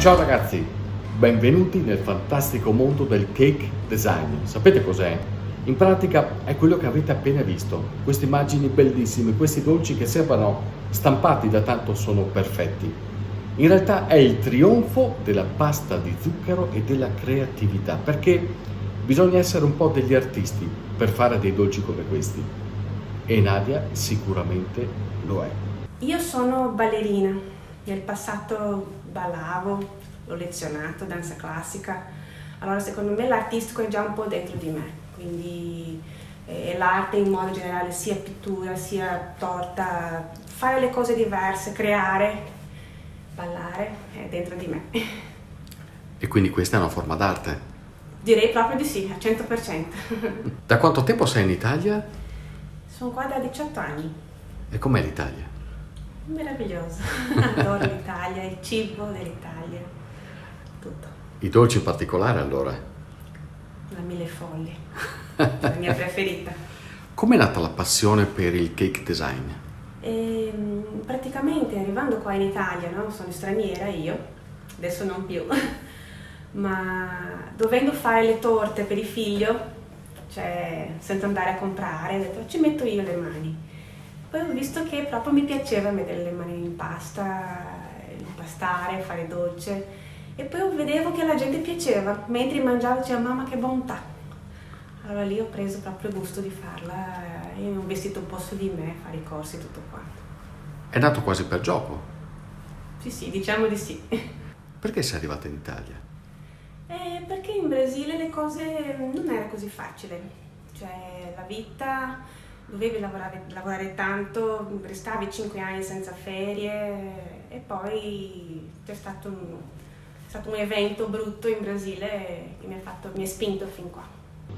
Ciao ragazzi, benvenuti nel fantastico mondo del cake design. Sapete cos'è? In pratica è quello che avete appena visto, queste immagini bellissime, questi dolci che sembrano stampati da tanto sono perfetti. In realtà è il trionfo della pasta di zucchero e della creatività, perché bisogna essere un po' degli artisti per fare dei dolci come questi. E Nadia sicuramente lo è. Io sono ballerina, nel passato ballavo, ho lezionato danza classica, allora secondo me l'artistico è già un po' dentro di me, quindi l'arte in modo generale, sia pittura, sia torta, fare le cose diverse, creare, ballare, è dentro di me. E quindi questa è una forma d'arte? Direi proprio di sì, al 100%. Da quanto tempo sei in Italia? Sono qua da 18 anni. E com'è l'Italia? Meraviglioso, adoro l'Italia, il cibo dell'Italia, tutto. I dolci in particolare allora? La millefolle, la mia preferita. Com'è nata la passione per il cake design? Praticamente arrivando qua in Italia, no? Sono straniera io, adesso non più, ma dovendo fare le torte per il figlio, cioè senza andare a comprare, ho detto ci metto io le mani. Poi ho visto che proprio mi piaceva mettere le mani in pasta, impastare, fare dolce, e poi vedevo che alla gente piaceva, mentre mangiavo diceva mamma che bontà. Allora lì ho preso proprio il gusto di farla e ho investito un po' su di me, fare i corsi e tutto quanto. È nato quasi per gioco. Sì, diciamo di sì. Perché sei arrivata in Italia? Perché in Brasile le cose non era così facile, cioè la vita... Dovevi lavorare tanto, restavi 5 anni senza ferie e poi c'è stato un evento brutto in Brasile che mi ha spinto fin qua.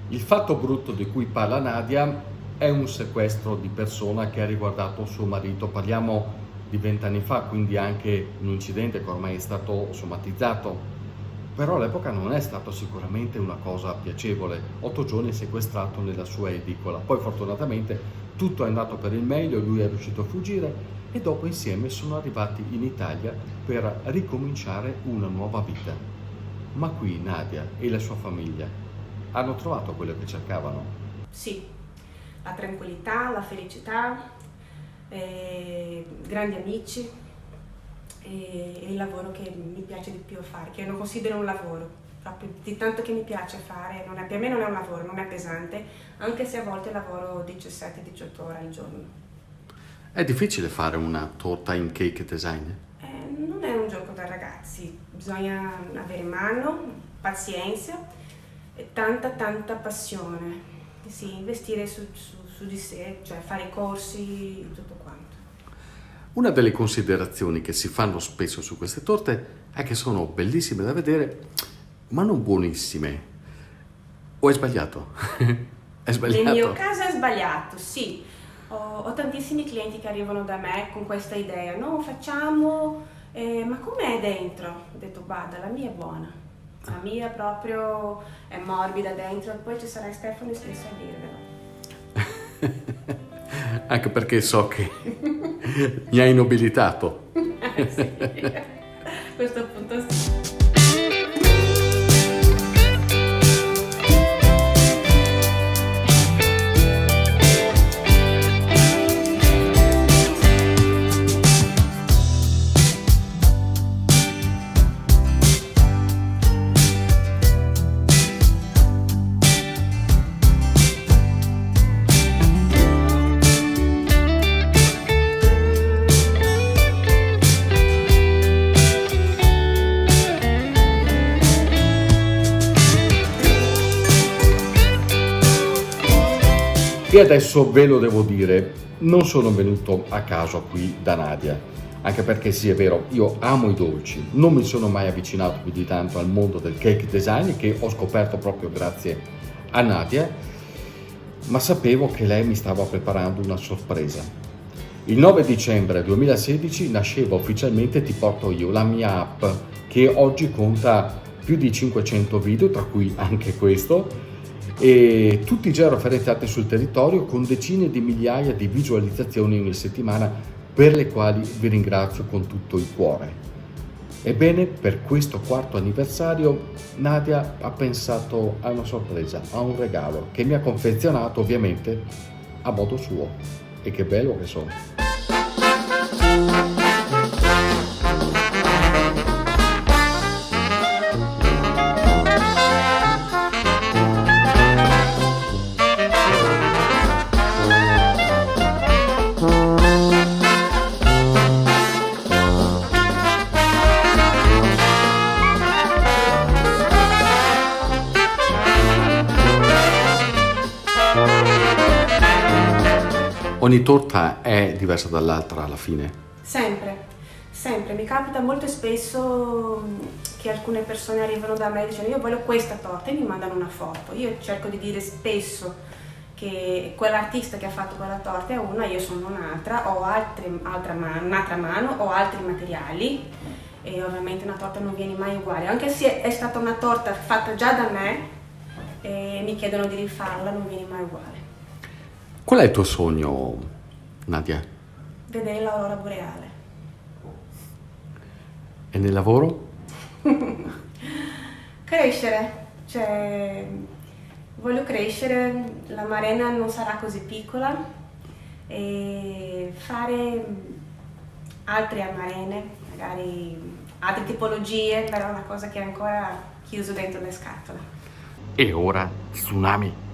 Il fatto brutto di cui parla Nadia è un sequestro di persona che ha riguardato suo marito. Parliamo di 20 anni fa, quindi anche un incidente che ormai è stato somatizzato. Però all'epoca non è stato sicuramente una cosa piacevole. 8 giorni sequestrato nella sua edicola. Poi fortunatamente tutto è andato per il meglio, lui è riuscito a fuggire e dopo insieme sono arrivati in Italia per ricominciare una nuova vita. Ma qui Nadia e la sua famiglia hanno trovato quello che cercavano? Sì, la tranquillità, la felicità, grandi amici. E il lavoro che mi piace di più fare, che non considero un lavoro, proprio di tanto che mi piace fare, per me non è un lavoro, non è pesante, anche se a volte lavoro 17-18 ore al giorno. È difficile fare una torta in cake design? Non è un gioco da ragazzi, bisogna avere mano, pazienza e tanta passione, sì, investire su di sé, cioè fare i corsi, tutto quanto. Una delle considerazioni che si fanno spesso su queste torte è che sono bellissime da vedere, ma non buonissime. O è sbagliato? È sbagliato? Nel mio caso è sbagliato, sì. Ho tantissimi clienti che arrivano da me con questa idea. No, facciamo, ma com'è dentro? Ho detto, guarda, la mia è buona. La mia proprio è morbida dentro, poi ci sarà Stefano stesso a dirvelo. Anche perché so che mi hai nobilitato. Sì, questo punto sì. E adesso ve lo devo dire, non sono venuto a caso qui da Nadia, anche perché sì è vero, io amo i dolci, non mi sono mai avvicinato più di tanto al mondo del cake design che ho scoperto proprio grazie a Nadia, ma sapevo che lei mi stava preparando una sorpresa. Il 9 dicembre 2016 nasceva ufficialmente Ti Porto Io, la mia app che oggi conta più di 500 video, tra cui anche questo, e tutti già referenziati sul territorio con decine di migliaia di visualizzazioni ogni settimana, per le quali vi ringrazio con tutto il cuore. Ebbene, per questo quarto anniversario Nadia ha pensato a una sorpresa, a un regalo che mi ha confezionato ovviamente a modo suo. E che bello che sono! Ogni torta è diversa dall'altra alla fine. Sempre, sempre. Mi capita molto spesso che alcune persone arrivano da me e dicono io voglio questa torta e mi mandano una foto. Io cerco di dire spesso che quell'artista che ha fatto quella torta è una, io sono un'altra, ho un'altra mano, ho altri materiali e ovviamente una torta non viene mai uguale. Anche se è stata una torta fatta già da me e mi chiedono di rifarla, non viene mai uguale. Qual è il tuo sogno, Nadia? Vedere l'aurora boreale. E nel lavoro? Crescere, cioè voglio crescere, la Marena non sarà così piccola e fare altre amarene, magari altre tipologie, però è una cosa che è ancora chiuso dentro le scatole. E ora tsunami.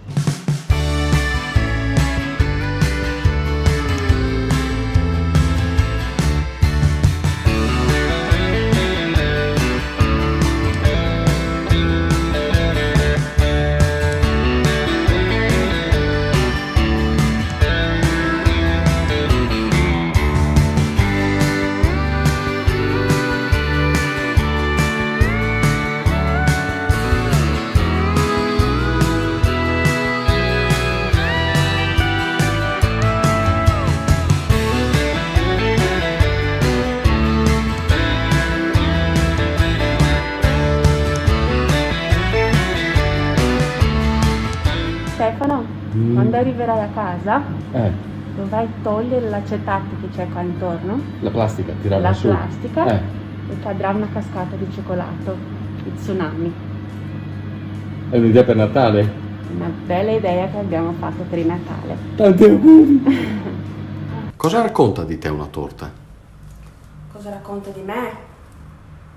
Stefano, quando arriverai a casa Eh, dovrai togliere l'acetato che c'è qua intorno, la plastica, tirarla la su. plastica, Eh, e cadrà una cascata di cioccolato, il tsunami. è un'idea per Natale? Una bella idea che abbiamo fatto per il Natale. Tanti auguri! Cosa racconta di te una torta? Cosa racconta di me?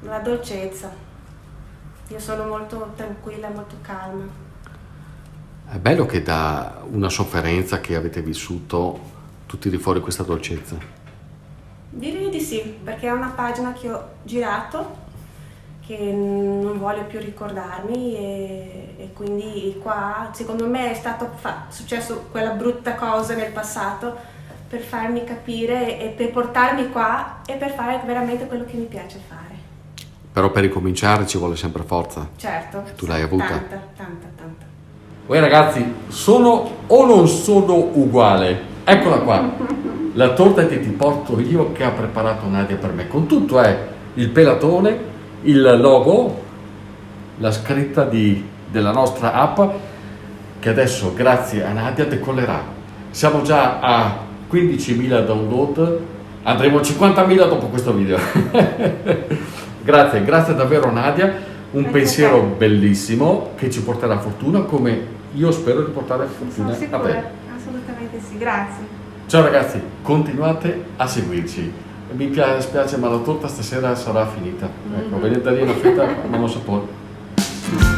La dolcezza. Io sono molto tranquilla, molto calma. È bello che da una sofferenza che avete vissuto tu tiri fuori questa dolcezza. Direi di sì, perché è una pagina che ho girato, che non voglio più ricordarmi e quindi qua secondo me è stato successo quella brutta cosa nel passato per farmi capire e per portarmi qua e per fare veramente quello che mi piace fare. Però per ricominciare ci vuole sempre forza. Certo. Tu l'hai avuta? Tanta, tanta, tanta. Uè ragazzi, sono o non sono uguale? Eccola qua, la torta che ti porto io che ha preparato Nadia per me, con tutto il pelatone, il logo, la scritta della nostra app che adesso grazie a Nadia decollerà. Siamo già a 15.000 download, andremo a 50.000 dopo questo video. Grazie davvero Nadia, un Grazie pensiero a te. bellissimo che ci porterà fortuna come io spero di portare fortuna Sono a sicura, te. assolutamente sì, grazie. Ciao ragazzi, continuate a seguirci. Mi spiace ma la torta stasera sarà finita. Ecco, venite lì una fetta, ma non sapore.